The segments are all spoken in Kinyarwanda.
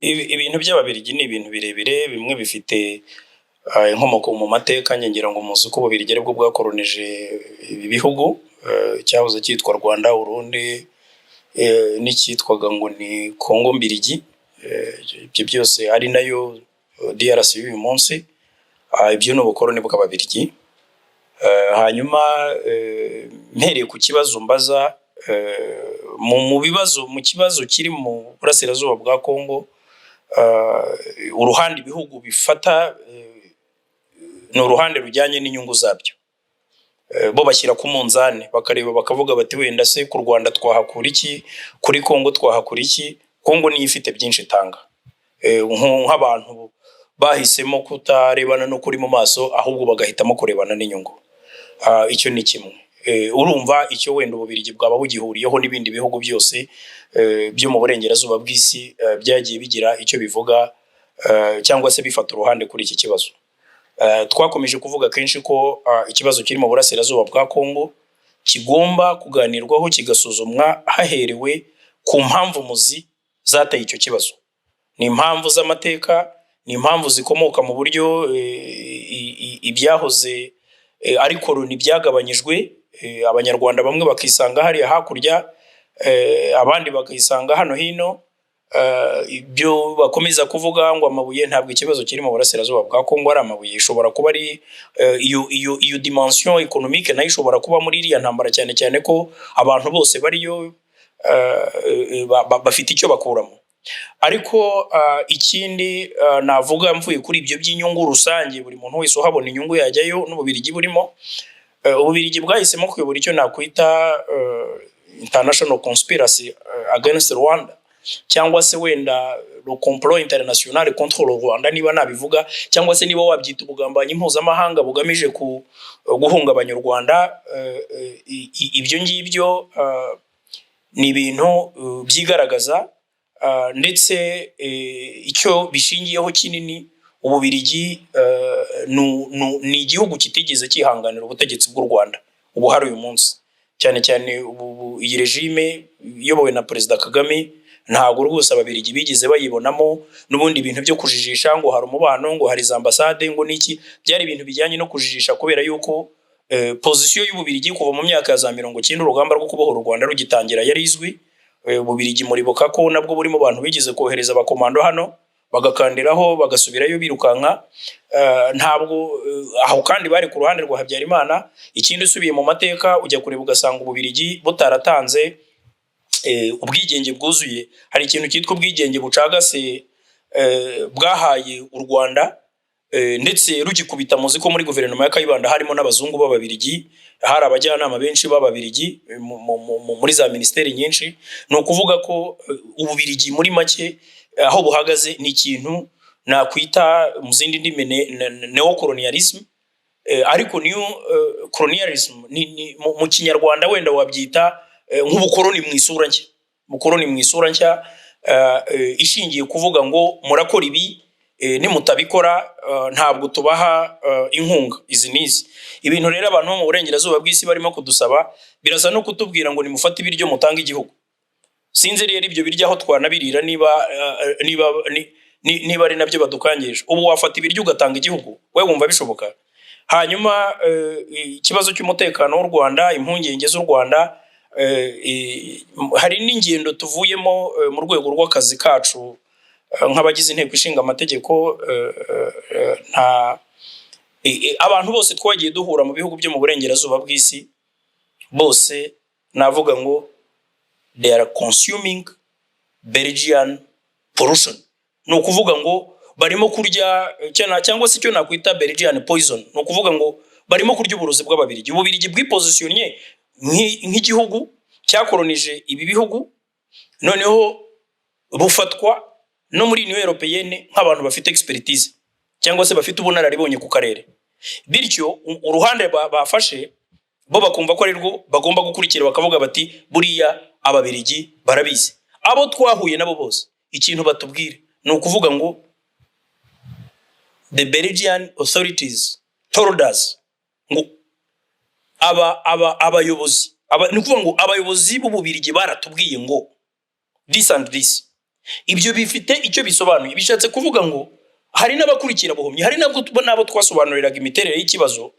ibintu by'Ababiligi ni ibintu birebire, bimwe bifite inkomoko mu mateka. Ngira ngo muzi ko Ububiligi aribwo bwakoronije ibi bihugu, cyahoze cyitwa Rwanda, Urundi, n'icyitwaga ngo ni Kongo Mbiligi. Ibyo byose ari nayo DRC y'uyu munsi. Ibyo ni ubukoroni bw'Ababiligi. Hanyuma mpereye ku kibazo mbaza, mu kibazo kiri mu burasirazuba bwa Kongo, uruhande ibihugu bifata ni uruhande rujyanye n'inyungu zabyo. Bo bashyira ku munzani bakareba bakavuga bati wenda se ku Rwanda twahakura iki, kuri Kongo twahakura iki. Kongo niyo ifite byinshi itanga, nk'abantu bahisemo kutarebana no kuri mu maso, ahubwo bagahitamo kurebana n'inyungu. Icyo ni kimwe. Urumva icyo wenda Ububiligi bwaba bugihuriyeho n'ibindi bihugu byose byo mu burengerazuba bw'isi byagiye bigira icyo bivuga cyangwa se bifata uruhande kuri iki kibazo. Twakomeje kuvuga kenshi ko ikibazo kiri mu burasirazuba bwa Kongo kigomba kuganirwaho, kigasuzumwa haherewe ku mpamvu muzi zateye icyo kibazo. Ni impamvu z'amateka, ni impamvu zikomoka mu buryo ibyahoze ari koloni byagabanyijwe, Abanyarwanda bamwe bakisanga hariya hakurya, abandi bakisanga hano hino. Ibyo bakomeza kuvuga ngo amabuye, ntabwo ikibazo kiri mu burasirazuba bwa Kongo ari amabuye. Ishobora kuba ari iyo dimension économique, nayo ishobora kuba muri iriya ntambara, cyane cyane ko abantu bose bariyo bafite icyo bakuramo. Ariko ikindi navuga mvuye kuri ibyo by'inyungu rusange, buri muntu wese uhabona inyungu yajyayo, n'Ububiligi burimo. Ububiligi bwahisemo kuyobora icyo nakwita international conspiracy against Rwanda, cyangwa se wenda le complot international contre le Rwanda, niba nabivuga, cyangwa se niba wabyita ubugambanyi mpuzamahanga bugamije guhungabanya u Rwanda. Ibyo ngibyo ni ibintu byigaragaza, ndetse icyo bishingiyeho kinini, Ububiligi ni igihugu kitigeze cyihanganira ubutegetsi bw'u Rwanda ubu hari uyu munsi, cyane cyane iyi regime iyobowe na Perezida Kagame. Ntabwo rwose Ababiligi bigeze bayibonamo n'ubundi ibintu byo kujijisha ngo hari umubano, ngo hari za ambasade, ngo niki. Byari ibintu bijyanye no kujijisha, kubera yuko position y'Ububiligi kuva mu myaka ya za 90 urugamba rwo kubohora u Rwanda rugitangira yari izwi. Ububiligi muribuka ko nabwo burimo abantu bigeze kohereza abakomando hano, bagakandiraho bagasubirayo birukanka. Ntabwo aho kandi bari ku ruhande rwa Habyarimana. Ikindi usubiye mu mateka ujya kureba ugasanga Ububiligi butaratanze ubwigenge bwuzuye. Hari ikintu cyitwa ubwigenge bucagase bwahaye u Rwanda, ndetse rugikubita muzi ko muri guverinoma ya Kayibanda harimo n'abazungu b'Ababiligi, hari abajyanama benshi b'Ababiligi muri za ministeri nyinshi. Ni ukuvuga ko Ububiligi muri make aho buhagaze ni ikintu nakwita mu zindi ndimi neocolonialism, ariko new colonialism mu Kinyarwanda wenda wabyita nk'ubukoroni mu isura nshya. Ubukoroni mu isura nshya ishingiye kuvuga ngo murakora ibi, nimutabikora ntabwo tubaha inkunga izi nizi. Ibintu rero abantu mu burengerazuba bw'isi barimo kudusaba birasa no kutubwira ngo nimufate ibiryo mutanga igihugu. Sinzi rero ibyo biryo aho twanabirira niba ari nabyo badukangisha. Ubu wafata ibiryo ugatanga igihugu, we wumva bishoboka? Hanyuma ikibazo cy'umutekano w'u Rwanda, impungenge z'u Rwanda, hari n'ingendo tuvuyemo mu rwego rw'akazi kacu nk'abagize inteko ishinga amategeko. Abantu bose twagiye duhura mu bihugu byo mu burengerazuba bw'isi, bose navuga ngo they are consuming Belgian pollution. Ni ukuvuga ngo barimo kurya cyangwa se icyo nakwita Belgian poison. Ni ukuvuga ngo barimo kurya uburozi bw'Ababiligi. Ububiligi bw'ipositionye nk'igihugu cyakolonije ibi bihugu, noneho bufatwa no muri Union Européenne nk'abantu bafite expertise cyangwa se bafite ubunararibonye ku karere. Bityo uruhande bafashe bo bakumva ko ari rwo bagomba gukurikira, bakavuga bati buriya Ababiligi barabizi. Abo twahuye nabo bose ikintu batubwira ni ukuvuga ngo the Belgian authorities told us ngo abayobozi ni ukuvuga ngo abayobozi b'Ububiligi baratubwiye ngo this and this. ibyo bifite icyo bisobanuye. Bishatse kuvuga ngo hari n'abakurikira buhumyi, hari nabo twasobanuriraga imiterere y'ikibazo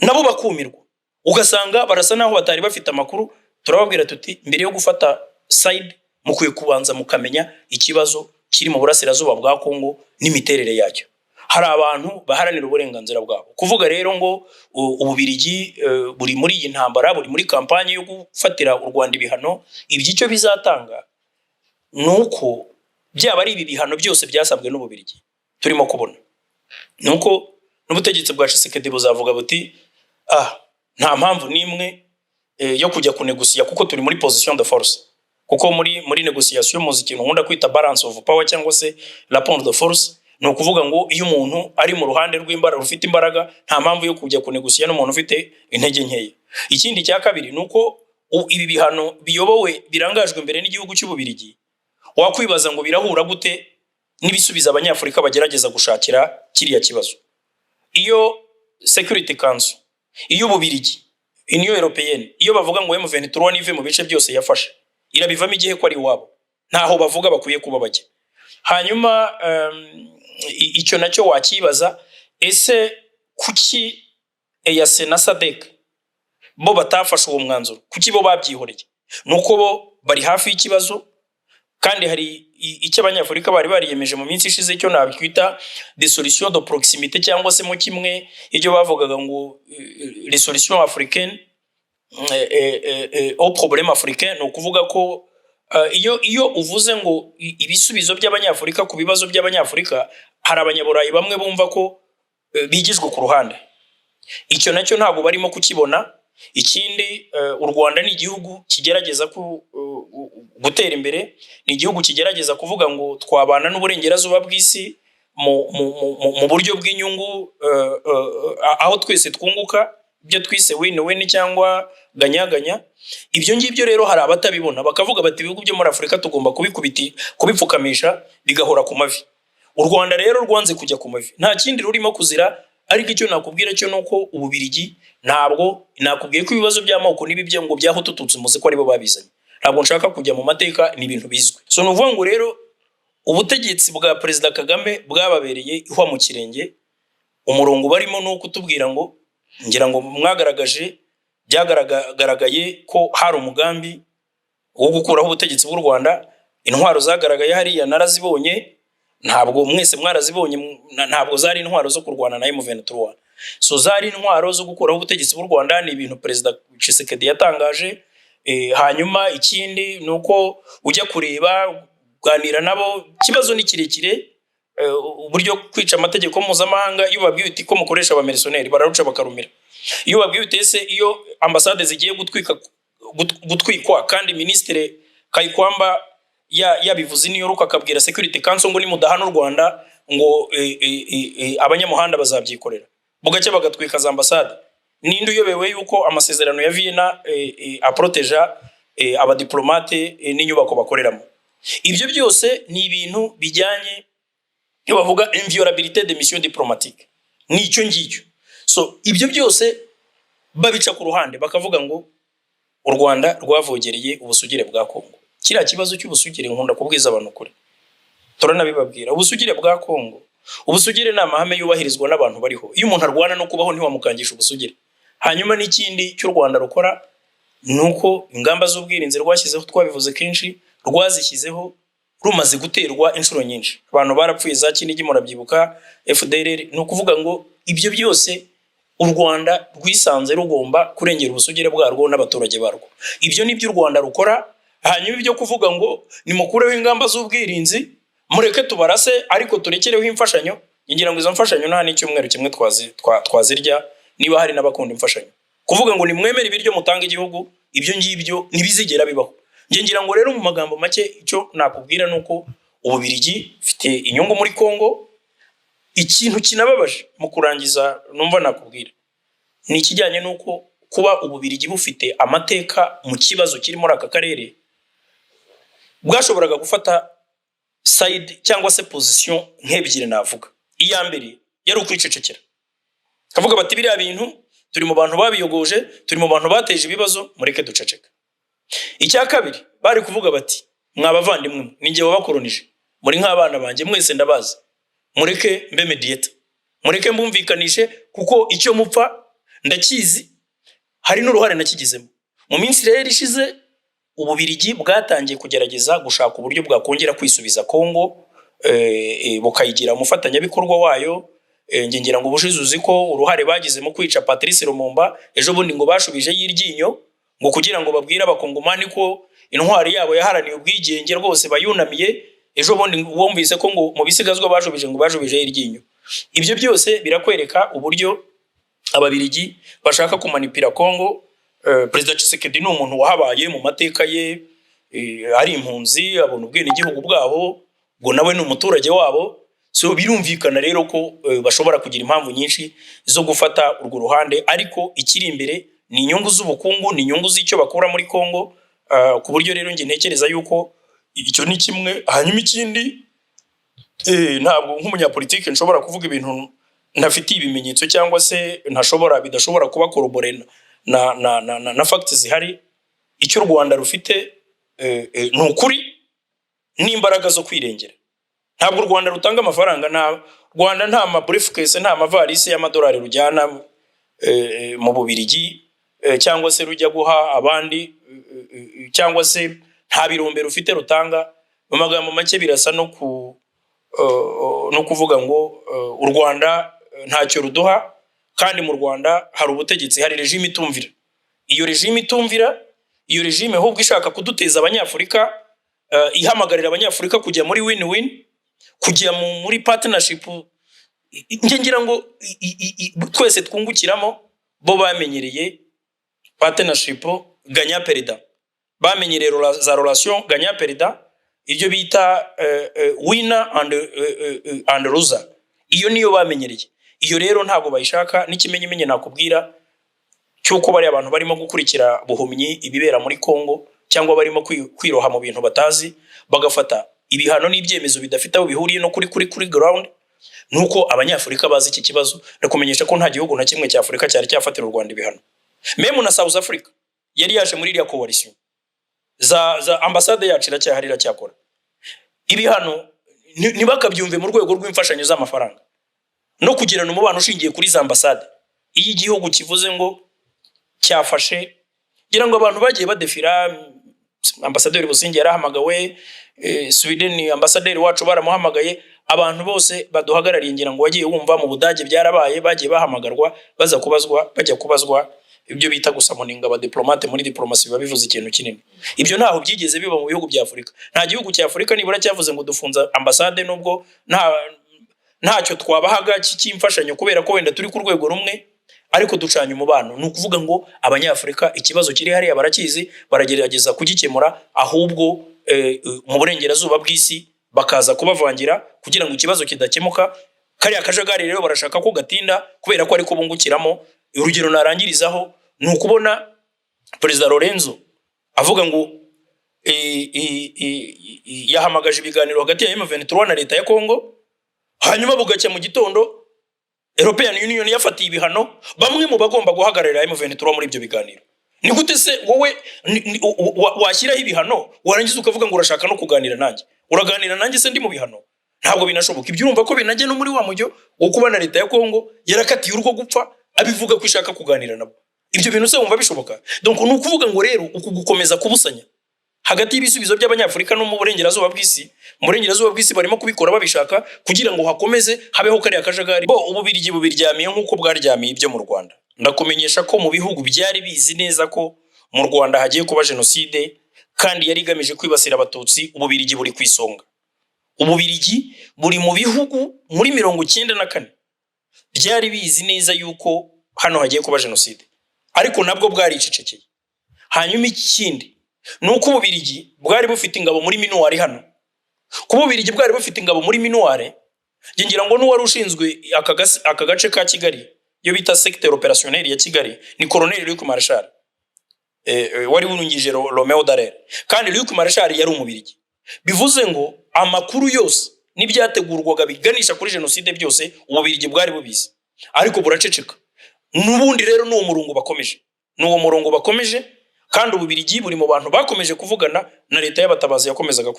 nabo bakumirwa, ugasanga barasa naho batari bafite amakuru. Turababwira tuti mbere yo gufata side mukwiye kubanza mukamenya ikibazo kiri mu burasirazuba bwa Kongo n'imiterere yacyo. Hari abantu baharanira uburenganzira bwabo. Kuvuga rero ngo Ububirigi buri muri iyi ntambara, buri muri kampanye yo gufatira u Rwanda ibihano, iby'icyo bizatanga nuko byaba ari ibi bihano byose byasabwe n'Ububirigi turimo kubona, nuko n'ubutegetsi bwa Tshisekedi buzavuga buti nta mpamvu nimwe yo kujya kunegosiya, kuko turi muri position de force. Kuko muri negociation muzi ikintu nkunda kwita balance of power cyangwa se rapport de force. Ni ukuvuga ngo iyo umuntu ari mu ruhande rw'imbaraga, rufite imbaraga, nta mpamvu yo kujya kunegosiya n'umuntu ufite intege nkeya. Ikindi cya kabiri nuko ibi bihano biyobowe birangajwe imbere n'igihugu cy'Ububirigi, wakwibaza ngo birahura gute n'ibisubiza abanyafurika bagerageza gushakira kiriya kibazo. Iyo Security Council, iyo Ububirigi, Union Européenne, iyo bavuga ngo M23 nive mu bice byose yafashe, irabivamo igihe ko ari iwabo, ntaho bavuga bakwiye kuba bajya. Hanyuma icyo nacyo wakibaza, ese kuki EAC na SADC bo batafashe uwo mwanzuro? Kuki bo babyihoreye? Nuko bo bari hafi y'ikibazo, kandi hari icyo abanyafurika bari bariyemeje mu minsi ishize cyo nabikwita des solutions de proximité, cyangwa se mu kimwe ibyo bavugaga ngo les solutions africaines au problème africain. No kuvuga ko iyo uvuze ngo ibisubizo by'abanyafurika ku bibazo by'abanyafurika, hari abanyaburayi bamwe bumva ko bigijwe ku ruhande. Icyo nacyo ntabwo barimo kukibona. Ikindi u Rwanda ni igihugu kigerageza gutera imbere, ni igihugu kigerageza kuvuga ngo twabana n'uburengerazuba bw'isi mu buryo bw'inyungu, aho twese twunguka, ibyo twise win-win cyangwa ganya-ganya. Ibyo ngibyo rero hari abatabibona, bakavuga bati ibihugu byo muri Afurika tugomba kubipfukamisha bigahora ku mavi. U Rwanda rero rwanze kujya ku mavi, nta kindi rurimo kuzira. Ariko icyo nakubwira cyo nuko Ububirigi, ntabwo nakubwiye ko ibibazo by'amoko n'ibibye ngo byaho tututse muze ko aribo babizanye. Ntabwo nshaka kujya mu mateka, ni ibintu bizwe. So nuvuga ngo rero ubutegetsi bwa Perezida Kagame bwababereye ihwa mu kirenge. Umurongo barimo no kutubwira ngo, ngira ngo mwagaragaje, byagaragaye ko hari umugambi wo gukuraho ubutegetsi bw'u Rwanda. Intwaro zagaragaye hariya narazibonye, ntabwo mwese mwarazibonye, ntabwo zari intwaro zo kurwana na M23. So zari intwaro zo gukuraho ubutegetsi bw'u Rwanda. Ni ibintu Perezida Tshisekedi yatangaje. Hanyuma ikindi nuko ujya kureba, kuganira nabo, kibazo ni kirekire. Uburyo kwica amategeko mpuzamahanga, iyo babwiye uti ko mukoresha abamercenaires bararuca bakarumira. Iyo babwiye uti ese iyo ambasade zigiye gutwikwa kandi Ministre Kayikwamba yabivuze niyo ruka akabwira Security Council ngo nimudahana u Rwanda ngo abanyamuhanda bazabyikorera, bugacya bagatwika za ambasade. Ninde uyobewe yuko amasezerano ya Vienna aproteja abadiplomate n'inyubako bakoreramo? Ibyo byose ni ibintu bijyanye iyo bavuga inviolabilité des missions diplomatiques, nicyo ngicyo. So ibyo byose babica ku ruhande, bakavuga ngo u Rwanda rwavogereye ubusugire bwa Kongo. Kiriya kibazo cy'ubusugire nkunda kubwiza abantu kure, turanabibabwira. Ubusugire bwa Kongo, ubusugire ni amahame yubahirizwa n'abantu bariho. Iyo umuntu arwana no kubaho ntiwamukangisha ubusugire. Hanyuma n'ikindi cy'u Rwanda rukora nuko ingamba z'ubwirinzi rwashyizeho, twabivuze kenshi, rwazishyizeho rumaze guterwa inshuro nyinshi. Abantu barapfuye za Kinigi murabyibuka, FDLR. Ni ukuvuga ngo ibyo byose u Rwanda rwisanze rugomba kurengera ubusugire bwarwo n'abaturage barwo. Ibyo ni byo u Rwanda rukora. Hanyuma ibyo kuvuga ngo nimukureho ingamba z'ubwirinzi, mureke tubarase ariko turekereho imfashanyo, ngira ngo izo mfashanyo nta n'icyumweru kimwe twazirya niba hari n'abakunda imfashanyo. Kuvuga ngo nimwemere ibiryo mutanga igihugu, ibyo ngibyo ntibizigera bibaho. Ngira ngo rero mu magambo make icyo nakubwira nuko Ububirigi fite inyungu muri Kongo. Ikintu kinababaje mu kurangiza numva nakubwira ni ikijyanye nuko kuba Ububirigi bufite amateka mu kibazo kiri muri aka karere, bwashoboraga gufata side cyangwa se position nk'ebyiri navuga. Iya mbere yari ukwicecekera, kavuga bati biriya bintu turi mu bantu babiyogoje, turi mu bantu bateje ibibazo, mureke duceceka. Icya kabiri bari kuvuga bati mwabavandimwe ninjye wabakoronije muri nk'abana banjye mwese ndabazi mureke mbe mediator mureke mbumvikanishe kuko icyo mupfa ndakizi hari n'uruhare nakigizemo mu minsi rero ishize Ububirigi bwatangiye kugerageza gushaka uburyo bwakongera kwisubiza Kongo bukayigira umufatanyabikorwa wayo ngira ngo ubushize uzi ko uruhare bagize mu kwica Patrice Lumumba ejo bundi ngo bashubije y'iryinyo ngo kugira ngo babwire abakongomani ko intwari yabo yaharaniye ubwigenge rwose bayunamiye ejo bundi bumvise ko ngo mu bisigazwa bashubije y'iryinyo. Ibyo byose birakwereka uburyo Ababirigi bashaka kumanipira Kongo. Perezida Tshisekedi ni umuntu wahabaye mu mateka ye, ari impunzi abona ubwene igihugu bwabo, ngo nawe ni umuturage wabo. So birumvikana rero ko bashobora kugira impamvu nyinshi zo gufata urwo ruhande, ariko ikiri imbere ni inyungu z'ubukungu, ni inyungu z'icyo bakura muri Kongo. Ku buryo rero nge ntekereza yuko icyo ni kimwe. Hanyuma ikindi, ntabwo nk'umunyapolitike nshobora kuvuga ibintu ntafitiye ibimenyetso cyangwa se bidashobora kuba corroboré na facts zihari. Icyo u Rwanda rufite ni ukuri n'imbaraga zo kwirengera. Ntabwo u Rwanda rutanga amafaranga, Rwanda nta ma briefcase nta mavarisi y'amadolari rujyana mu Bubirigi cyangwa se rujya guha abandi, cyangwa se nta birombe rufite rutanga. Mu magambo make birasa no kuvuga ngo u Rwanda ntacyo ruduha, kandi mu Rwanda hari ubutegetsi, hari regime itumvira. Iyo regime itumvira, iyo regime ahubwo ishaka kuduteza Abanyafurika, ihamagarira Abanyafurika kujya muri win-win, kujya muri partnership. Ngira ngo twese twungukiramo. Bo bamenyereye partnership gagnant perdant, bamenyereye za relation gagnant perdant, ibyo bita winner and loser. Iyo niyo bamenyereye. Iyo rero ntabwo bayishaka. N'ikimenyimenye nakubwira cyuko bari abantu barimo gukurikira buhumyi ibibera muri Kongo, cyangwa barimo kwiroha mu bintu batazi, bagafata ibihano n'ibyemezo bidafite aho bihuriye no kuri ground. Nuko Abanyafurika bazi iki kibazo. Ndakumenyesha ko nta gihugu na kimwe cya Afurika cyari cyafatira u Rwanda ibihano. Meme na South Africa yari yaje muri iriya coalition, za ambassade yacu iracyahari cyakora. Ibihano ntibakabyumve mu rwego rw'imfashanyo z'amafaranga no kugirana umubano ushingiye kuri za ambassade. Iyo igihugu kivuze ngo cyafashe, ngira ngo abantu bagiye badefira, ambasaderi Businge yarahamagawe, Sweden ambasaderi wacu baramuhamagaye, abantu bose baduhagarariye ngira ngo wagiye wumva mu Budage byarabaye, bagiye bahamagarwa bajya kubazwa ibyo bita gusamoninga aba diplomate. Muri diplomasi biba bivuze ikintu kinini. Ibyo ntaho byigeze biba mu bihugu bya Afurika. Nta gihugu cya Afurika nibura cyavuze ngo dufunza ambassade nubwo ntacyo twabahaga cy'imfashanyo kubera ko wenda turi ku rwego rumwe, ariko ducanye umubano. Ni ukuvuga ngo Abanyafurika ikibazo kiri hariya barakizi, baragerageza kugikemura, ahubwo mu burengerazuba bw'isi bakaza kubavangira kugira ngo ikibazo kidakemuka. Kariya kajagari rero barashaka ko gatinda kubera ko ariko bungukiramo. Urugero narangirizaho ni ukubona Perezida Lorenzo avuga ngo yahamagaje ibiganiro hagati ya M23 na leta ya Kongo, hanyuma bugacya mu gitondo European Union yafatiye ibihano bamwe mu bagomba guhagararira M23 muri ibyo biganiro. Ni gute se wowe washyiraho ibihano warangiza ukavuga ngo urashaka no kuganira nanjye? Uraganira nanjye se ndi mu bihano? Ntabwo binashoboka. Ibyo urumva ko binajye no muri wa mujyo wo kubana leta ya Kongo yarakatiye urwo gupfa abivuga ko ishaka kuganira nabo. Ibyo bintu se wumva bishoboka? Donc ni ukuvuga ngo rero uku gukomeza kubusanya hagati y'ibisubizo by'Abanyafurika no mu burengerazuba bw'isi, mu burengerazuba bw'isi barimo kubikora babishaka kugira ngo hakomeze habeho kariya kajagari. Bo Ububirigi bubiryamiye nk'uko bwaryamiye ibyo mu Rwanda. Ndakumenyesha ko mu bihugu byari bizi neza ko mu Rwanda hagiye kuba jenoside kandi yari igamije kwibasira Abatutsi, Ububirigi buri kwisonga. Ububirigi buri mu bihugu muri 94 byari bizi neza yuko hano hagiye kuba jenoside, ariko nabwo bwaricecekeye. Hanyuma ikindi nuko Ububirigi bwari bufite ingabo muri minuwari hano. Ku Ububirigi bwari bufite ingabo muri minuware, ngira ngo n'uwari ushinzwe aka gace ka Kigali, yo bita secteur opérationnel ya Kigali, ni Colonel Luc Marshal wari wungije Romeo Dallaire, kandi Luc Marshal yari Umubirigi. Bivuze ngo amakuru yose n'ibyategurwaga biganisha kuri jenoside byose Ububirigi bwari bubizi, ariko buraceceka. Nubundi rero n'uwo murongo bakomeje, kandi ububirigi buri mu bantu bakomeje kuvugana na leta y'abatabazi yakomezaga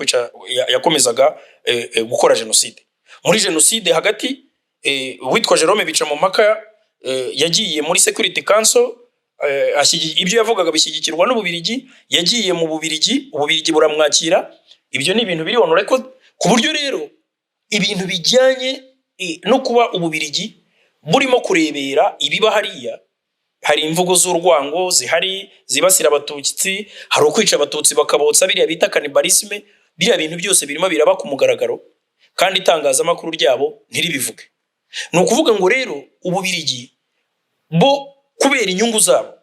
gukora jenoside. Muri jenoside hagati witwa Jerome Bicamumpaka yagiye muri Security Council, ibyo yavugaga bishyigikirwa n'ububirigi, yagiye mu ububirigi buramwakira. Ibyo ni ibintu biri on record, ku buryo rero ibintu bijyanye no kuba ububirigi burimo kurebera ibiba hariya. Hari imvugo z'urwango zihari zibasira abatutsi, hari ukwica abatutsi bakabotsa biriya bita cannibalisme. Biriya bintu byose birimo biraba ku mugaragaro kandi itangazamakuru ryabo ntiribivuge. Ni ukuvuga ngo rero ububirigi bo kubera inyungu zabo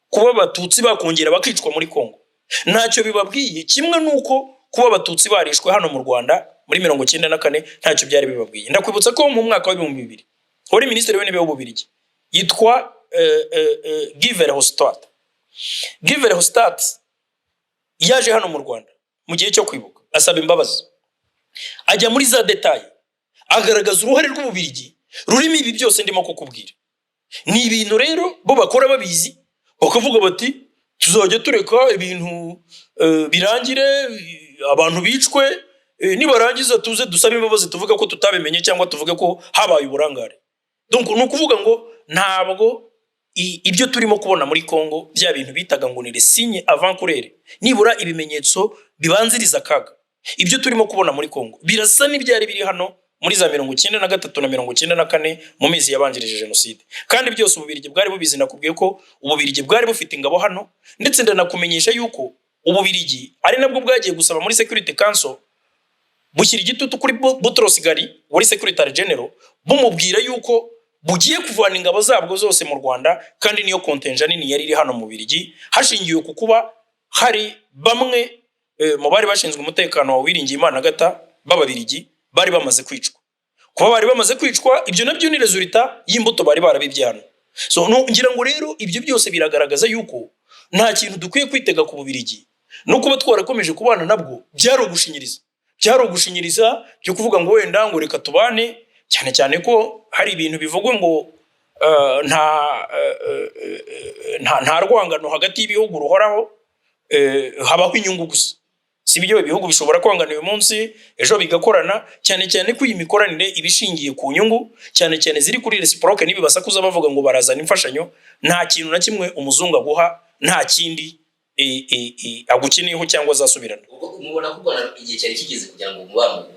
kuba abatutsi bakongera bakicwa muri Kongo ntacyo bibabwiye, kimwe nuko kuba abatutsi barishwe hano mu Rwanda muri 1994 ntacyo byari bibabwiye. Ndakwibutsa ko mu mwaka wa 2000 wari minisitiri w'intebe w'ububirigi yitwa Guy Verhofstadt. Guy Verhofstadt yaje hano mu Rwanda mu gihe cyo kwibuka asaba imbabazi, ajya muri za detail, agaragaza uruhare rw'ububirigi rurimo ibi byose ndimo kukubwira. Ni ibintu rero bo bakora babizi, bakavuga bati tuzajya tureka ibintu birangire, abantu bicwe, nibarangiza tuze dusabe imbabazi tuvuga ko tutabimenye cyangwa tuvuga ko habaye uburangare. Donc ni ukuvuga ngo ntabwo ibyo turimo kubona muri Kongo bya bintu bitaga ngo ni les signes avant coureur, nibura ibimenyetso bibanziriza akaga. Ibyo turimo kubona muri Kongo birasa n'ibyari biri hano muri za 1993 na 1994 mu mezi yabanjirije jenoside. Kandi byose ububirigi bwari bubizi. Nakubwiye ko ububirigi bwari bufite ingabo hano, ndetse ndanakumenyesha yuko ububirigi ari nabwo bwagiye gusaba muri Security Council bushyira igitutu kuri Boutros Ghali wari Secretary General, bumubwira yuko bugiye kuvana ingabo zabwo zose mu Rwanda, kandi niyo contingent nini yari iri hano mu Bubiligi, hashingiwe ku kuba hari bamwe mu bari bashinzwe umutekano wa Uwiringiyimana Agata b'Ababiligi bari bamaze kwicwa. Kuba bari bamaze kwicwa, ibyo nabyo ni resultat y'imbuto bari barabibye hano. So ngira ngo rero ibyo byose biragaragaza yuko nta kintu dukwiye kwitega ku Bubiligi, no kuba twarakomeje kubana nabwo byarogushinyiriza byo kuvuga ngo wenda ngo reka tubane, cyane cyane ko hari ibintu bivugwa ngo nta rwangano hagati y'ibihugu ruhoraho, habaho inyungu gusa. Si byo ibihugu bishobora kwangana uyu munsi ejo bigakorana, cyane cyane ko iyi mikoranire ibishingiye ku nyungu cyane cyane ziri kuri reciproque. Nibi basakuza bavuga ngo barazana imfashanyo, nta kintu na kimwe umuzungu aguha, nta kindi agukeneyeho cyangwa azasubirana. Mubona ko Rwanda igihe cyari kigeze kugira ngo umubano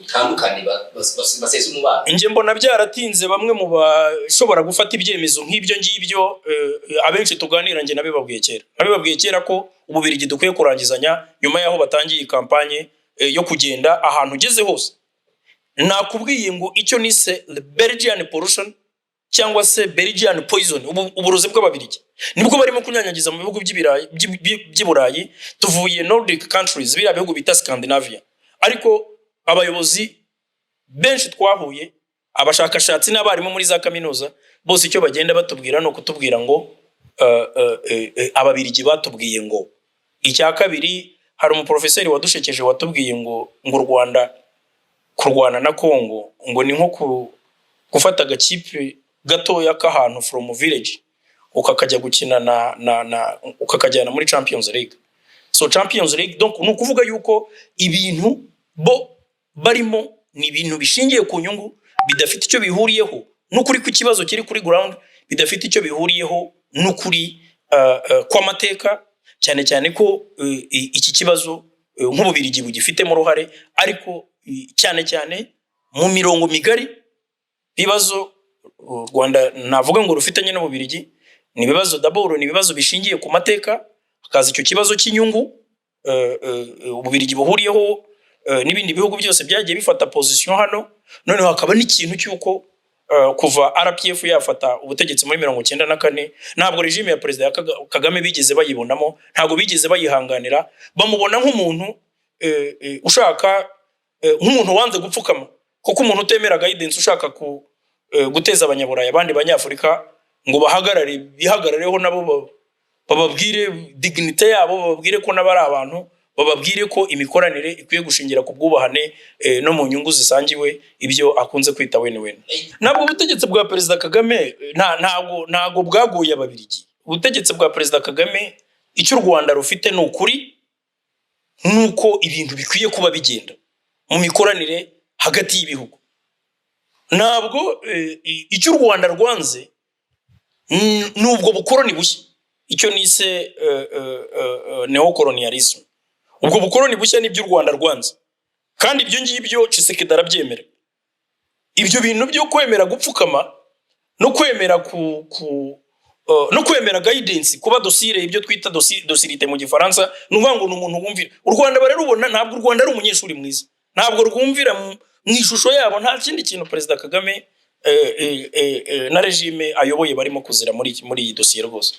utandukane basese umubano? Nje mbona byaratinze. Bamwe mu bashobora gufata ibyemezo nk'ibyo ngibyo abenshi tuganira nje nabibabwiye kera ko ububirigi dukwiye kurangizanya nyuma yaho batangiye kampanye yo kugenda ahantu ugeze hose. Nakubwiye ngo icyo nise Belgian pollution cyangwa se Belgian poison, uburozi bw'Ababiligi nibwo barimo kunyanyagiza mu bihugu by'Iburayi. Tuvuye Nordic countries, biriya bihugu bita Scandinavia. Ariko abayobozi benshi twahuye, abashakashatsi n'abarimu muri za kaminuza, bose icyo bagenda batubwira no kutubwira ngo Ababiligi batubwiye ngo. Icya kabiri, hari umuprofeseri wadushekeje watubwiye ngo u Rwanda kurwana na Kongo ngo ni nko gufata agakipe gatoya k'ahantu from village ukakajya gukina ukakajyana muri Champions League. So Champions League donc ni ukuvuga yuko ibintu bo barimo ni ibintu bishingiye ku nyungu, bidafite icyo bihuriyeho n'ukuri ku kibazo kiri kuri ground, bidafite icyo bihuriyeho n'ukuri kw'amateka, cyane cyane ko iki kibazo nk'ububirigi bugifitemo uruhare, ariko cyane cyane mu mirongo migari bibazo Rwanda navuga ngo rufitanye n'ububirigi ni bibazo d'abord, ni bibazo bishingiye ku mateka, hakaza icyo kibazo cy'inyungu ububirigi buhuriyeho n'ibindi bihugu byose byagiye bifata position hano. Noneho hakaba n'ikintu cyuko kuva RPF yafata ubutegetsi muri 1994 ntabwo regime ya President Kagame bigeze bayibonamo, ntabwo bigeze bayihanganira, bamubona nk'umuntu ushaka nk'umuntu wanze gupfukama, kuko umuntu utemera guidance ushaka guteza abanyaburayi abandi banyafurika ngo bihagarareho nabo bababwire dignité yabo, bababwire ko nabari abantu, bababwire ko imikoranire ikwiye gushingira ku bwubahane no mu nyungu zisangiwe, ibyo akunze kwita wene. Ntabwo ubutegetsi bwa Perezida Kagame ntabwo bwaguye Ababiligi. Ubutegetsi bwa Perezida Kagame icyo u Rwanda rufite ni ukuri nuko ibintu bikwiye kuba bigenda mu mikoranire hagati y'ibihugu. Ntabwo icyo u Rwanda rwanze nubwo bukoroni bushya, icyo nise neocolonialism. Ubwo bukoroni bushya ni by'u Rwanda rwanze, kandi ibyo ngibyo Tshisekedi arabyemera. Ibyo bintu byo kwemera gupfukama no kwemera no kwemera guidance kuba dosire, ibyo twita dosirite mu gifaransa, nuvuga ngo n'umuntu wumvira. U Rwanda bararubona, ntabwo u Rwanda ari umunyeshuri mwiza, ntabwo rwumvira mu ishusho yabo. Nta kindi kintu Perezida Kagame na regime ayoboye barimo kuzira muri iyi dosiye rwose.